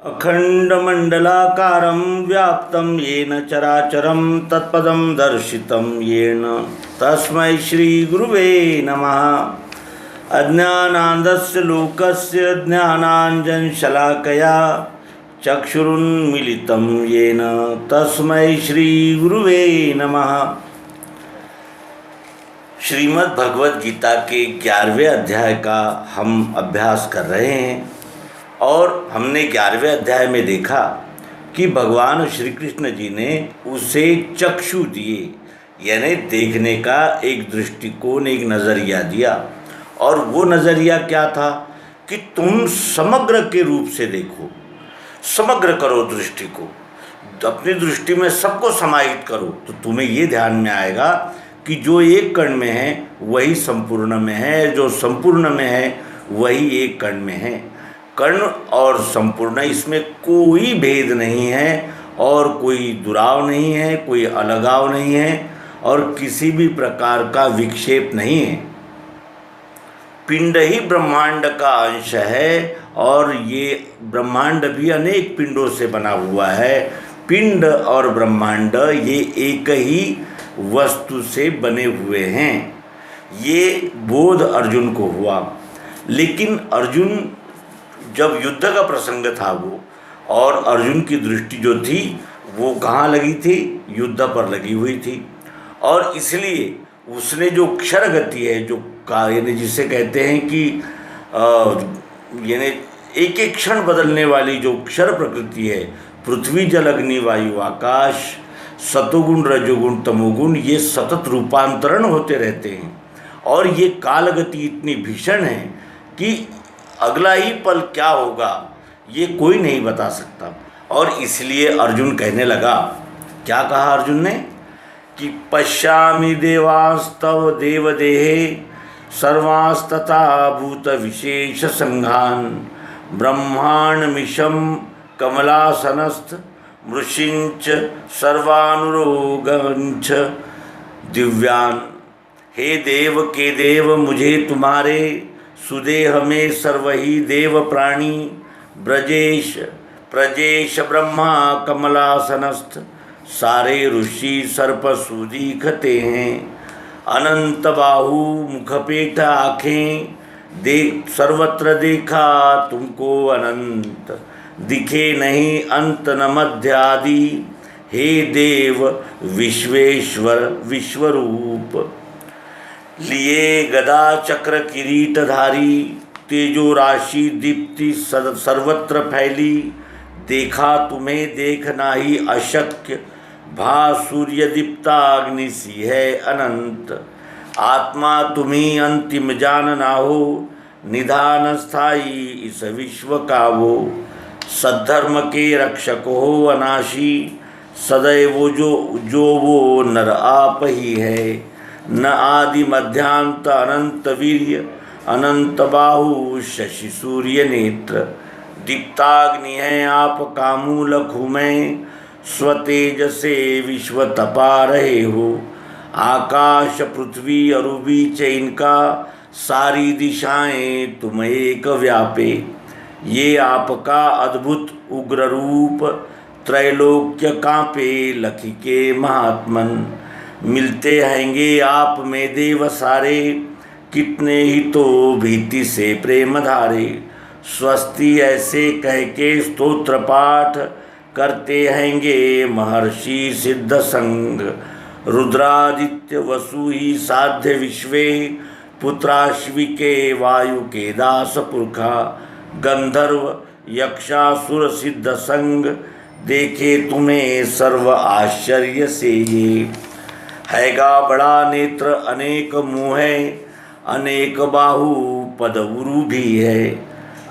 अखंडमंडलाकारं व्याप्तं येन चराचरं तत्पदं दर्शितं येन तस्मै श्रीगुरुवे नमः। अज्ञानान्धस्य लोकस्य ज्ञानाञ्जनशलाकया चक्षुरुन्मीलितं येन तस्मै श्रीगुरुवे नमः। श्रीमद् भगवद गीता के 11वें अध्याय का हम अभ्यास कर रहे हैं और हमने 11वें अध्याय में देखा कि भगवान श्री कृष्ण जी ने उसे चक्षु दिए, यानी देखने का एक दृष्टिकोण, एक नज़रिया दिया। और वो नज़रिया क्या था कि तुम समग्र के रूप से देखो, समग्र करो दृष्टि को, अपनी दृष्टि में सबको समाहित करो, तो तुम्हें ये ध्यान में आएगा कि जो एक कण में है वही संपूर्ण में है, जो संपूर्ण में है वही एक कण में है। कण और संपूर्ण, इसमें कोई भेद नहीं है और कोई दुराव नहीं है, कोई अलगाव नहीं है और किसी भी प्रकार का विक्षेप नहीं है। पिंड ही ब्रह्मांड का अंश है और ये ब्रह्मांड भी अनेक पिंडों से बना हुआ है। पिंड और ब्रह्मांड ये एक ही वस्तु से बने हुए हैं। ये बोध अर्जुन को हुआ, लेकिन अर्जुन जब युद्ध का प्रसंग था वो, और अर्जुन की दृष्टि जो थी वो कहाँ लगी थी? युद्ध पर लगी हुई थी। और इसलिए उसने जो क्षर गति है, जो यानी जिसे कहते हैं कि यानी एक एक क्षण बदलने वाली जो क्षर प्रकृति है, पृथ्वी जल अग्नि वायु आकाश, सतोगुण रजोगुण तमोगुण, ये सतत रूपांतरण होते रहते हैं। और ये कालगति इतनी भीषण है कि अगला ही पल क्या होगा ये कोई नहीं बता सकता। और इसलिए अर्जुन कहने लगा, क्या कहा अर्जुन ने कि पश्यामि देवास्तव देवदेहे सर्वास्तथा भूत विशेष संघान ब्रह्मांडमिशं कमलासनस्थ मृषिंच सर्वानुरोगंच दिव्यान। हे देव के देव, मुझे तुम्हारे सुदेह में सर्वही देव प्राणी ब्रजेश प्रजेश ब्रह्मा कमलासनस्थ सारे ऋषि सर्पसु दिखते हैं। अनंत बाहु मुखपेट आँखें देख सर्वत्र देखा तुमको अनंत, दिखे नहीं अंत न मध्य आदि। हे देव विश्वेश्वर विश्वरूप, लिए गदा चक्र किरीटधारी, तेजो राशि दीप्ति सर्वत्र फैली। देखा तुम्हें देखना ही अशक्य, भा सूर्य दीप्ता अग्नि सी है अनंत। आत्मा तुम्ही अंतिम जानना हो, निधान स्थायी इस विश्व का वो। सद्धर्म के रक्षक हो अनाशी, सदैव जो वो नर आप ही है। न आदि मध्यांत अनंत वीर्य, अनंत बाहु शशि सूर्य नेत्र। दीप्ताग्नि है आप कामूल खुमें, स्वतेज से विश्व तपा रहे हो। आकाश पृथ्वी अरु बीच इनका, सारी दिशाएं तुम एक व्यापे। ये आपका अद्भुत उग्र रूप, त्रैलोक्य कांपे लखी के महात्मन। मिलते हैंगे आप में देव सारे, कितने ही तो भीति से प्रेम धारे। स्वस्ति ऐसे कह के स्तोत्र पाठ, करते हैंगे महर्षि सिद्ध संग। रुद्रादित्य वसु ही साध्य विश्वे, पुत्राश्वी के वायु के दास पुरखा। गंधर्व यक्षासुर सिद्ध संग, देखे तुम्हें सर्व आश्चर्य से ये। हैगा बड़ा नेत्र अनेक मुँह है, अनेक बाहु पद उरु भी है।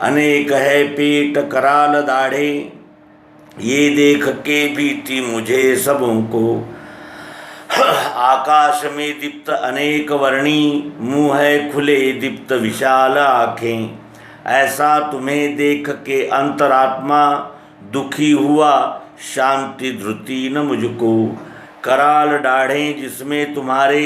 अनेक है पेट कराल दाढ़े, ये देख के भीति मुझे सबों को। आकाश में दीप्त अनेक वर्णी, मुँह है खुले दीप्त विशाल आँखें। ऐसा तुम्हें देख के अंतरात्मा दुखी हुआ, शांति धृति न मुझको। कराल दाढ़ें जिसमें तुम्हारे,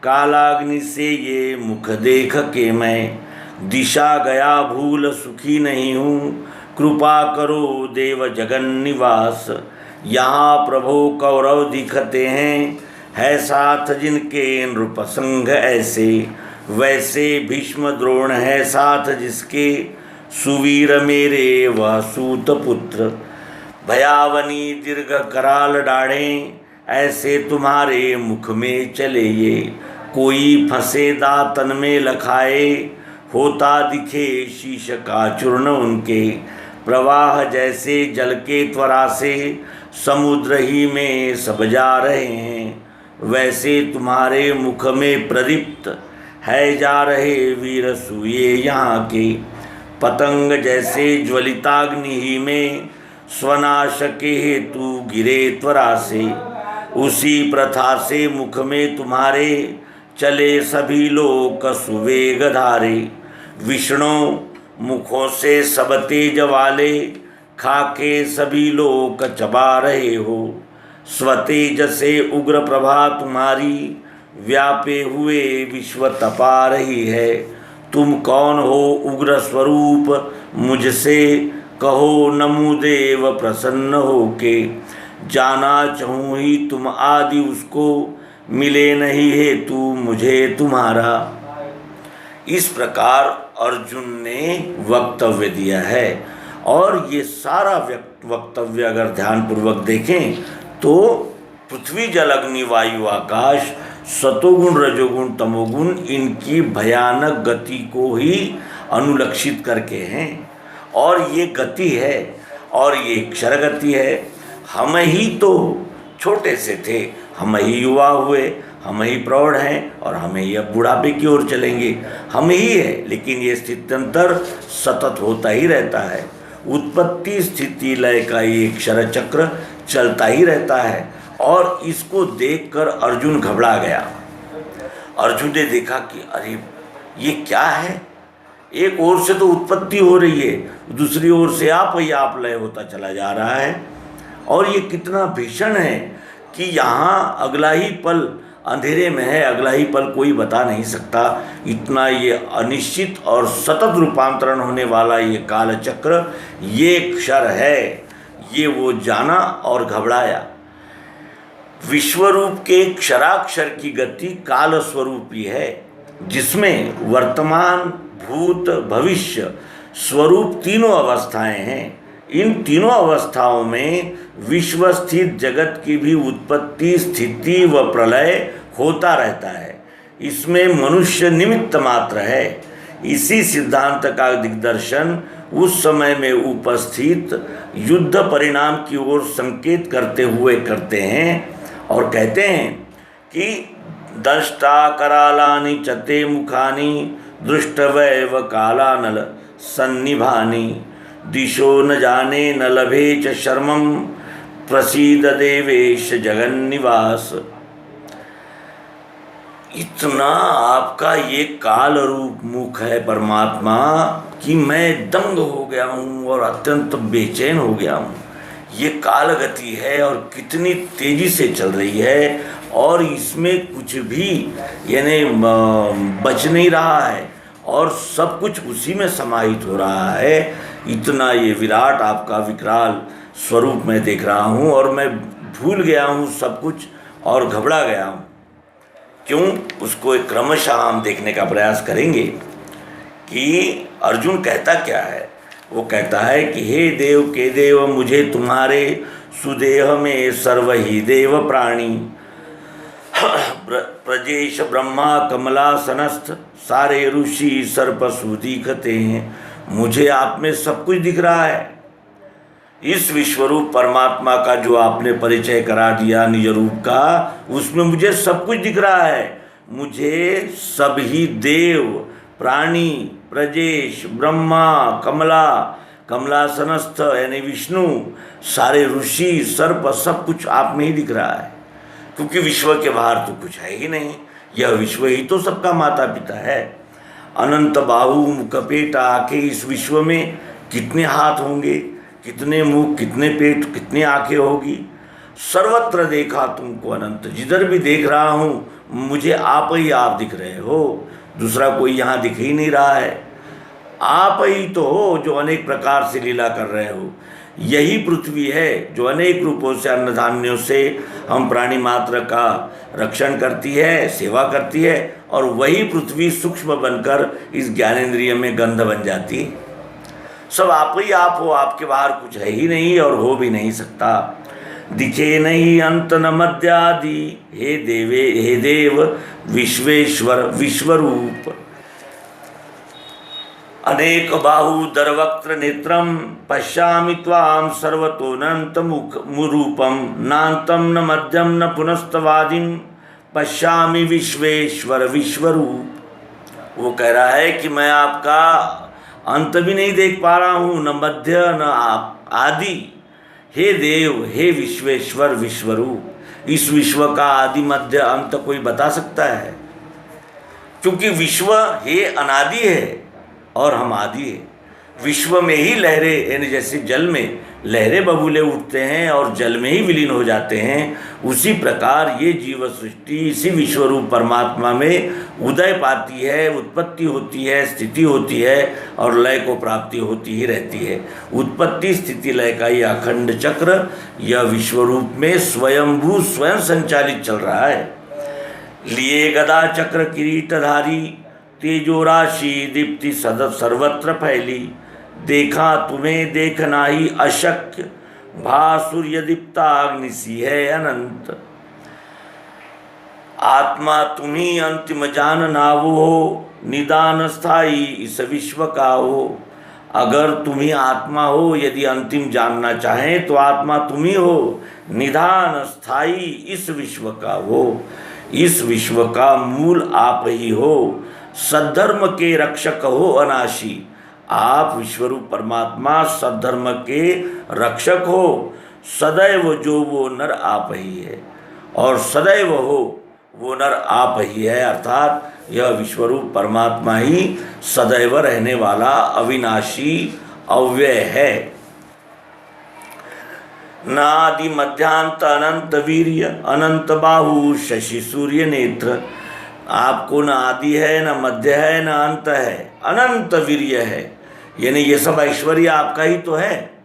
कालाग्नि से ये मुख देख के मैं। दिशा गया भूल सुखी नहीं हूँ, कृपा करो देव जगन निवास। यहाँ प्रभु कौरव दिखते हैं, है साथ जिनके नृपसंग ऐसे। वैसे भीष्म द्रोण है साथ जिसके, सुवीर मेरे वह सूत पुत्र। भयावनी दीर्घ कराल डाढ़ें, ऐसे तुम्हारे मुख में चले ये। कोई फंसे दातन में लखाए, होता दिखे शीश का चूर्ण उनके। प्रवाह जैसे जल के त्वरा से, समुद्र ही में सब जा रहे हैं। वैसे तुम्हारे मुख में प्रदीप्त, है जा रहे वीर सूये यहाँ के। पतंग जैसे ज्वलिताग्नि ही में, स्वनाश के हेतु गिरे त्वरा से। उसी प्रथा से मुख में तुम्हारे, चले सभी लोग सुवेग धारे। विष्णु मुखों से सब तेज वाले, खाके सभी लोग चबा रहे हो। स्वतेज से उग्र प्रभा तुम्हारी, व्यापे हुए विश्व तपा रही है। तुम कौन हो उग्र स्वरूप, मुझसे कहो नमो देव प्रसन्न हो के। जाना चाहूँ ही तुम आदि उसको, मिले नहीं है तू मुझे तुम्हारा। इस प्रकार अर्जुन ने वक्तव्य दिया है। और ये सारा वक्तव्य अगर ध्यानपूर्वक देखें तो पृथ्वी जल अग्नि वायु आकाश, सतोगुण रजोगुण तमोगुण, इनकी भयानक गति को ही अनुलक्षित करके हैं। और ये गति है और ये क्षर गति है। हम ही तो छोटे से थे, हम ही युवा हुए, हम ही प्रौढ़ हैं और हम ही अब बुढ़ापे की ओर चलेंगे। हम ही है, लेकिन ये स्थित्यंतर सतत होता ही रहता है। उत्पत्ति स्थिति लय का ये क्षर चक्र चलता ही रहता है। और इसको देखकर अर्जुन घबरा गया। अर्जुन ने देखा कि अरे ये क्या है, एक ओर से तो उत्पत्ति हो रही है, दूसरी ओर से आप ही आप लय होता चला जा रहा है। और ये कितना भीषण है कि यहाँ अगला ही पल अंधेरे में है, अगला ही पल कोई बता नहीं सकता। इतना ये अनिश्चित और सतत रूपांतरण होने वाला ये काल चक्र, ये क्षर है, ये वो जाना और घबराया। विश्वरूप के क्षराक्षर की गति काल स्वरूपी है, जिसमें वर्तमान भूत भविष्य स्वरूप तीनों अवस्थाएं हैं। इन तीनों अवस्थाओं में विश्व स्थित जगत की भी उत्पत्ति स्थिति व प्रलय होता रहता है। इसमें मनुष्य निमित्त मात्र है। इसी सिद्धांत का दिग्दर्शन उस समय में उपस्थित युद्ध परिणाम की ओर संकेत करते हुए करते हैं और कहते हैं कि दष्टा करालानि चते मुखानि, दृष्टवैव कालानल सन्निभानि। दिशो न जाने न लभे च शर्मं, प्रसीद देवेश जगन्निवास। इतना आपका ये काल रूप मुख है परमात्मा कि मैं दंग हो गया हूँ और अत्यंत बेचैन हो गया हूँ। ये काल गति है और कितनी तेजी से चल रही है और इसमें कुछ भी यानी बच नहीं रहा है और सब कुछ उसी में समाहित हो रहा है। इतना ये विराट आपका विकराल स्वरूप मैं देख रहा हूँ और मैं भूल गया हूँ सब कुछ और घबरा गया हूँ। क्यों? उसको एक क्रमशः हम देखने का प्रयास करेंगे कि अर्जुन कहता क्या है। वो कहता है कि हे देव के देव, मुझे तुम्हारे सुदेह में सर्व ही देव प्राणी, प्रजेश ब्रह्मा कमलासनस्थ, सारे ऋषि सर्पसु दिखते हैं। मुझे आप में सब कुछ दिख रहा है। इस विश्वरूप परमात्मा का जो आपने परिचय करा दिया निज रूप का, उसमें मुझे सब कुछ दिख रहा है। मुझे सभी देव प्राणी, प्रजेश ब्रह्मा, कमलासनस्थ यानी विष्णु, सारे ऋषि सर्प, सब कुछ आप में ही दिख रहा है। क्योंकि विश्व के बाहर तो कुछ है ही नहीं, यह विश्व ही तो सबका माता पिता है। अनंत बाहु मुखपेट आके इस विश्व में कितने हाथ होंगे, कितने मुख, कितने पेट, कितनी आंखें होगी। सर्वत्र देखा तुमको अनंत, जिधर भी देख रहा हूँ मुझे आप ही आप दिख रहे हो, दूसरा कोई यहाँ दिख ही नहीं रहा है। आप ही तो हो जो अनेक प्रकार से लीला कर रहे हो। यही पृथ्वी है जो अनेक रूपों से, अन्न धान्यों से हम प्राणी मात्र का रक्षण करती है, सेवा करती है, और वही पृथ्वी सूक्ष्म बनकर इस ज्ञानेंद्रिय में गंध बन जाती है। सब आप ही आप हो, आपके बाहर कुछ है ही नहीं और हो भी नहीं सकता। दिखे नहीं अंत न मध्यादि, हे देव विश्वेश्वर विश्वरूप। अनेक बाहुदर वक्त्र नेत्रम पश्यामि त्वां सर्वतोऽनंत रूपम, नान्तं न मध्यम न पुनस्तवादिम पश्यामि विश्वेश्वर विश्वरूप। वो कह रहा है कि मैं आपका अंत भी नहीं देख पा रहा हूँ, न मध्य न आदि। हे देव, हे विश्वेश्वर विश्वरूप। इस विश्व का आदि मध्य अंत कोई बता सकता है? क्योंकि विश्व हे अनादि है और हम आदि है। विश्व में ही लहरें, यानी जैसे जल में लहरें बबूले उठते हैं और जल में ही विलीन हो जाते हैं, उसी प्रकार ये जीव सृष्टि इसी विश्वरूप परमात्मा में उदय पाती है, उत्पत्ति होती है, स्थिति होती है और लय को प्राप्ति होती ही रहती है। उत्पत्ति स्थिति लय का ये अखंड चक्र यह विश्वरूप में स्वयंभू स्वयं संचालित चल रहा है। लिए गदा चक्र किरीटधारी, तेजो राशि दीप्ति सदत सर्वत्र फैली, देखा तुम्हें देखना ही अशक्य, भा सूर्य दीप्ताग्नि सी है अनंत। आत्मा तुम्ही अंतिम जान नावो हो, निदान स्थाई इस विश्व का हो। अगर तुम्ही आत्मा हो, यदि अंतिम जानना चाहें तो आत्मा तुम्ही हो, निदान स्थाई इस विश्व का हो। इस विश्व का मूल आप ही हो, सद्धर्म के रक्षक हो अनाशी। आप विश्वरूप परमात्मा सद्धर्म के रक्षक हो। सदैव जो वो नर आप ही है और सदैव हो वो नर आप ही है, अर्थात यह विश्वरूप परमात्मा ही सदैव रहने वाला अविनाशी अव्यय है। नादि मध्यांत अनंत वीर्य, अनंत बाहु शशि सूर्य नेत्र। आपको न आदि है, न मध्य है, न अंत है, अनंत वीर्य है, यानी ये सब ऐश्वर्य आपका ही तो है।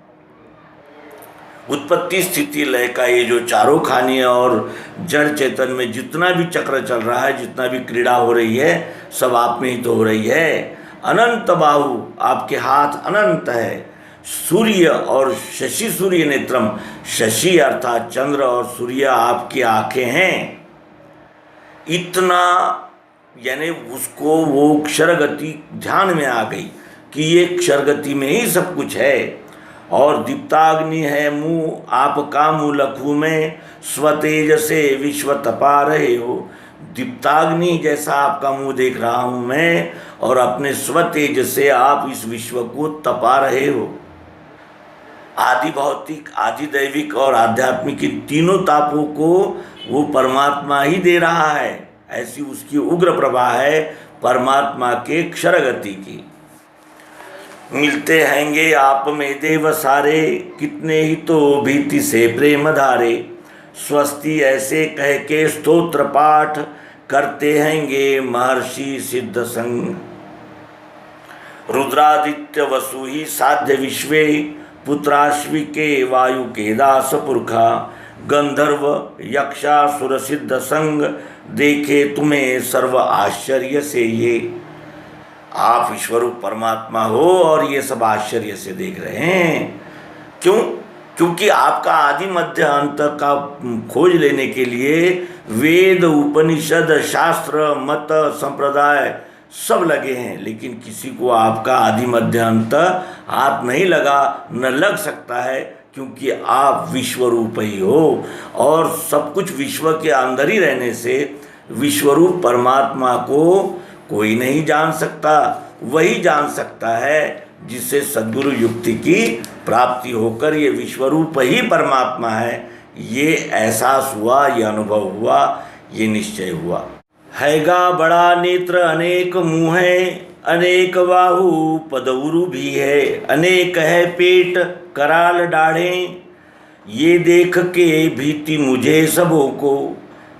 उत्पत्ति स्थिति लय का ये जो चारों खानी और जड़ चेतन में जितना भी चक्र चल रहा है, जितना भी क्रीड़ा हो रही है, सब आप में ही तो हो रही है। अनंत बाहु, आपके हाथ अनंत है। सूर्य और शशि सूर्य नेत्रम, शशि अर्थात चंद्र और सूर्य आपकी आंखें हैं। इतना यानी उसको वो क्षरगति ध्यान में आ गई कि ये क्षरगति में ही सब कुछ है। और दीप्ताग्नि है मुँह आपका, मुँह लखू में स्वतेज से विश्व तपा रहे हो। दीप्ताग्नि जैसा आपका मुँह देख रहा हूँ मैं, और अपने स्वतेज से आप इस विश्व को तपा रहे हो। आदि भौतिक, आदि दैविक और आध्यात्मिक इन तीनों तापों को वो परमात्मा ही दे रहा है। ऐसी उसकी उग्र प्रभा है परमात्मा के क्षरगति की। मिलते हैंगे आप में देव सारे, कितने ही तो भीति से प्रेम धारे। स्वस्ति ऐसे कह के स्तोत्र पाठ, करते हैंगे महर्षि सिद्ध संग। रुद्रादित्य वसु ही साध्य विश्वे, पुत्राश्वी के वायु के दास पुरखा। गंधर्व यक्षासुर सिद्ध संग, देखे तुम्हें सर्व आश्चर्य से ये। आप विश्वरूप परमात्मा हो और ये सब आश्चर्य से देख रहे हैं। क्यों? क्योंकि आपका आदि मध्य अंत का खोज लेने के लिए वेद उपनिषद शास्त्र मत संप्रदाय सब लगे हैं, लेकिन किसी को आपका आदि मध्य अंत हाथ नहीं लगा, न लग सकता है, क्योंकि आप विश्वरूप ही हो। और सब कुछ विश्व के अंदर ही रहने से विश्वरूप परमात्मा को कोई नहीं जान सकता। वही जान सकता है जिससे सद्गुरु युक्ति की प्राप्ति होकर ये विश्वरूप ही परमात्मा है, ये एहसास हुआ, ये अनुभव हुआ, ये निश्चय हुआ। हैगा बड़ा नेत्र अनेक मुँह है, अनेक बाहु पदउरु भी है। अनेक है पेट कराल डाढ़ें, ये देख के भीति मुझे सबों को।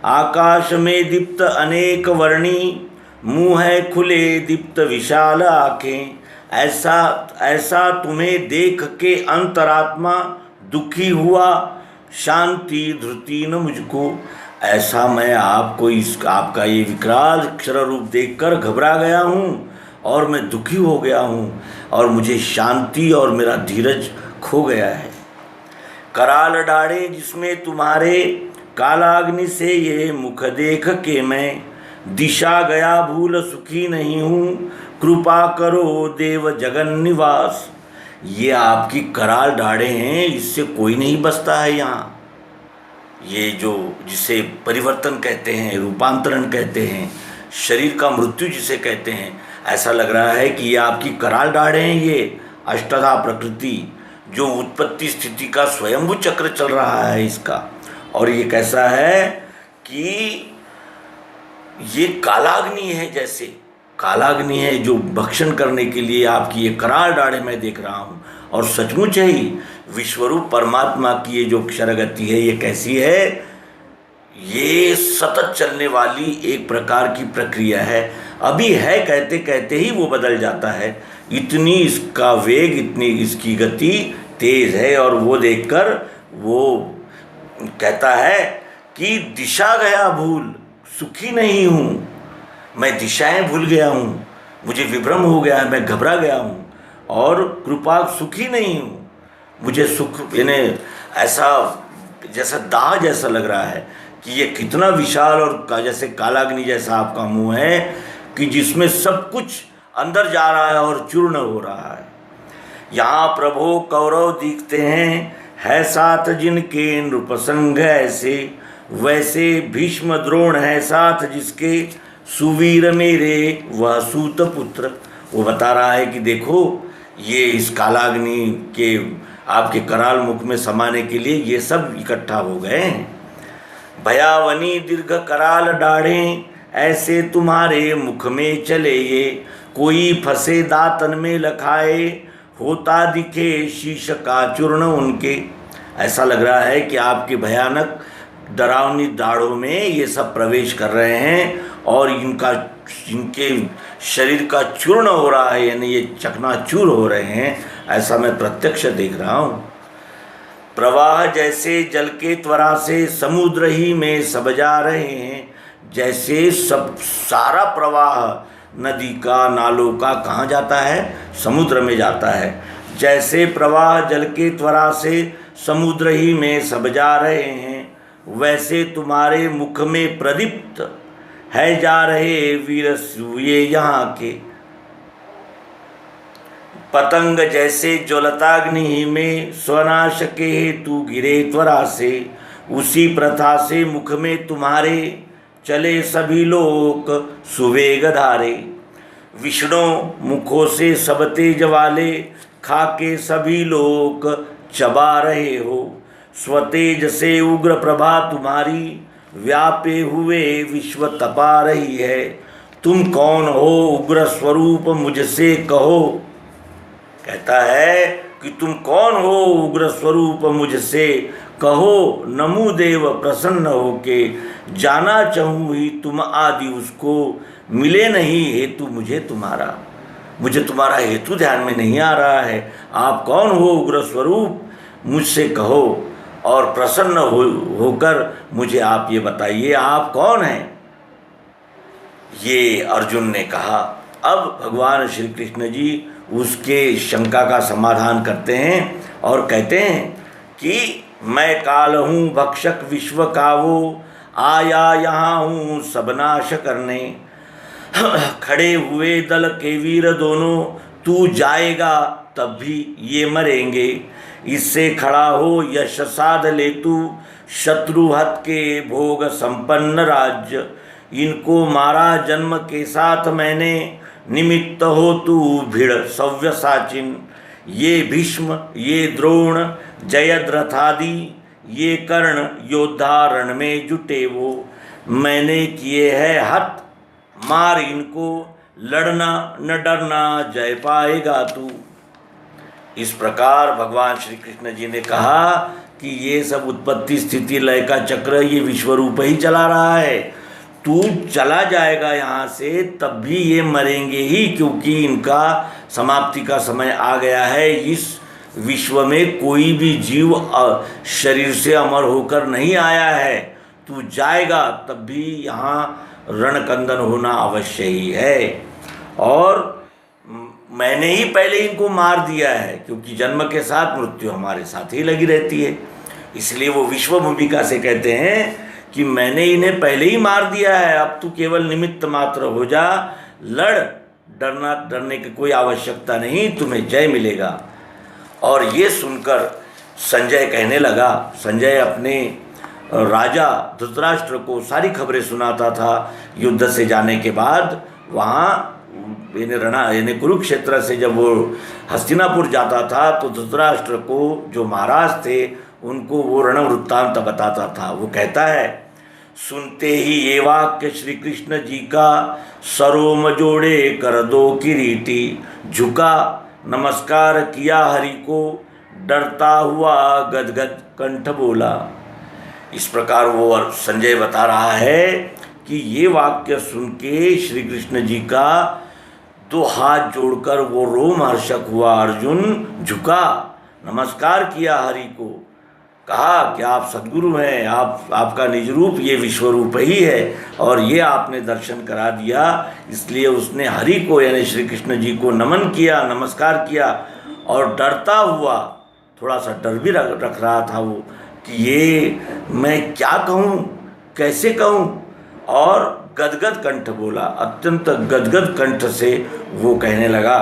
आकाश में दीप्त अनेक वर्णी, मुँह है खुले दीप्त विशाल आँखें। ऐसा ऐसा तुम्हें देख के अंतरात्मा दुखी हुआ, शांति धृति न मुझको। ऐसा मैं आपको आपका ये विकराल अक्षर रूप देखकर घबरा गया हूँ और मैं दुखी हो गया हूँ और मुझे शांति और मेरा धीरज खो गया है। कराल डाढ़े जिसमें तुम्हारे, कालाग्नि से ये मुख देख के मैं दिशा गया भूल सुखी नहीं हूँ, कृपा करो देव जगन निवास। ये आपकी कराल डाढ़े हैं, इससे कोई नहीं बसता है यहाँ। ये जो जिसे परिवर्तन कहते हैं, रूपांतरण कहते हैं, शरीर का मृत्यु जिसे कहते हैं, ऐसा लग रहा है कि ये आपकी कराल डाढ़े हैं। ये अष्टधा प्रकृति जो उत्पत्ति स्थिति का स्वयंभू चक्र चल रहा है इसका। और ये कैसा है कि ये कालाग्नि है, जैसे कालाग्नि है जो भक्षण करने के लिए आपकी ये कराल डाढ़े मैं देख रहा हूँ। और सचमुच है ही विश्वरूप परमात्मा की ये जो क्षरगति है ये कैसी है, ये सतत चलने वाली एक प्रकार की प्रक्रिया है। अभी है कहते कहते ही वो बदल जाता है, इतनी इसका वेग, इतनी इसकी गति तेज है। और वो देखकर वो कहता है कि दिशा गया भूल सुखी नहीं हूँ, मैं दिशाएं भूल गया हूँ, मुझे विभ्रम हो गया है, मैं घबरा गया हूँ और कृपा सुखी नहीं हूँ। मुझे सुख यानी ऐसा जैसा दाह जैसा लग रहा है कि ये कितना विशाल और जैसे कालाग्नि जैसा आपका मुंह है कि जिसमें सब कुछ अंदर जा रहा है और चूर्ण हो रहा है। यहाँ प्रभु कौरव दिखते हैं, है साथ जिनके नृपसंग ऐसे, वैसे भीष्म द्रोण है साथ जिसके, सुवीर मेरे वह सूत पुत्र। वो बता रहा है कि देखो ये इस कालाग्नि के आपके कराल मुख में समाने के लिए ये सब इकट्ठा हो गए हैं। भयावनी दीर्घ कराल डाढ़े ऐसे तुम्हारे मुख में चले ये, कोई फंसे दातन में लखाए, होता दिखे शीश का चूर्ण उनके। ऐसा लग रहा है कि आपके भयानक डरावनी दाढ़ों में ये सब प्रवेश कर रहे हैं और इनके शरीर का चूर्ण हो रहा है, यानी ये चकनाचूर हो रहे हैं। ऐसा मैं प्रत्यक्ष देख रहा हूँ। प्रवाह जैसे जल के त्वरा से समुद्र ही में सब जा रहे हैं, जैसे सब सारा प्रवाह नदी का नालों का कहाँ जाता है, समुद्र में जाता है। जैसे प्रवाह जल के त्वरा से समुद्र ही में सब जा रहे हैं, वैसे तुम्हारे मुख में प्रदीप्त है जा रहे वीर सूये यहाँ के। पतंग जैसे ज्वलताग्नि में स्वनाश के हेतु गिरे त्वरा से, उसी प्रथा से मुख में तुम्हारे चले सभी लोग सुवेग धारे। विष्णु मुखों से सब तेज वाले, खाके सभी लोग चबा रहे हो। स्वतेज से उग्र प्रभा तुम्हारी, व्यापे हुए विश्व तपा रही है। तुम कौन हो उग्र स्वरूप मुझसे कहो। कहता है कि तुम कौन हो उग्र स्वरूप मुझसे कहो। नमो देव प्रसन्न होके, जाना चाहूँ ही तुम आदि उसको, मिले नहीं हेतु मुझे तुम्हारा। मुझे तुम्हारा हेतु ध्यान में नहीं आ रहा है। आप कौन हो उग्र स्वरूप मुझसे कहो और प्रसन्न होकर मुझे आप ये बताइए आप कौन हैं। ये अर्जुन ने कहा। अब भगवान श्री कृष्ण जी उसके शंका का समाधान करते हैं और कहते हैं कि मैं काल हूँ भक्षक विश्व का वो, आया यहाँ हूँ सब नाश करने। खड़े हुए दल के वीर दोनों, तू जाएगा तब भी ये मरेंगे। इससे खड़ा हो यश साध ले तू, शत्रुहत के भोग संपन्न राज्य। इनको मारा जन्म के साथ मैंने, निमित्त हो तू भिड़ सव्यसाचिन। ये भीष्म ये द्रोण जयद्रथादि, ये कर्ण योद्धा रण में जुटे वो। मैंने किए है हत मार इनको, लड़ना न डरना जय पाएगा तू। इस प्रकार भगवान श्री कृष्ण जी ने कहा कि ये सब उत्पत्ति स्थिति लय का चक्र ये विश्वरूप ही चला रहा है। तू चला जाएगा यहाँ से तब भी ये मरेंगे ही, क्योंकि इनका समाप्ति का समय आ गया है। इस विश्व में कोई भी जीव शरीर से अमर होकर नहीं आया है। तू जाएगा तब भी यहाँ रणकंदन होना अवश्य ही है। और मैंने ही पहले इनको मार दिया है, क्योंकि जन्म के साथ मृत्यु हमारे साथ ही लगी रहती है। इसलिए वो विश्व भूमिका से कहते हैं कि मैंने इन्हें पहले ही मार दिया है, अब तू केवल निमित्त मात्र हो जा, लड़, डरने की कोई आवश्यकता नहीं, तुम्हें जय मिलेगा। और ये सुनकर संजय कहने लगा, संजय अपने राजा धृतराष्ट्र को सारी खबरें सुनाता था। युद्ध से जाने के बाद वहाँ यानी कुरुक्षेत्र से जब वो हस्तिनापुर जाता था तो धृतराष्ट्र को जो महाराज थे उनको वो रण वृत्तांत बताता था। वो कहता है, सुनते ही ये वाक्य श्री कृष्ण जी का, सरोम जोड़े कर दो किरीटी, झुका नमस्कार किया हरि को, डरता हुआ गदगद कंठ बोला। इस प्रकार वो संजय बता रहा है कि ये वाक्य सुन के श्री कृष्ण जी का दो हाथ जोड़कर वो रोमहर्षक हुआ। अर्जुन झुका, नमस्कार किया हरि को, कहा कि आप सद्गुरु हैं, आपका निज रूप ये विश्व रूप ही है और ये आपने दर्शन करा दिया। इसलिए उसने हरि को यानी श्री कृष्ण जी को नमन किया, नमस्कार किया और डरता हुआ, थोड़ा सा डर भी रख रहा था वो कि ये मैं क्या कहूँ, कैसे कहूँ, और गदगद कंठ बोला, अत्यंत गदगद कंठ से वो कहने लगा।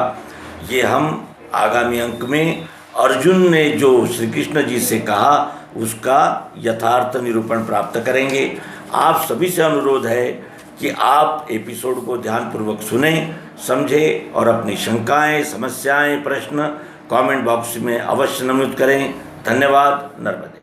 ये हम आगामी अंक में अर्जुन ने जो श्री कृष्ण जी से कहा उसका यथार्थ निरूपण प्राप्त करेंगे। आप सभी से अनुरोध है कि आप एपिसोड को ध्यानपूर्वक सुने, समझें और अपनी शंकाएं, समस्याएं, प्रश्न कमेंट बॉक्स में अवश्य नमूद करें। धन्यवाद। नर्मदे।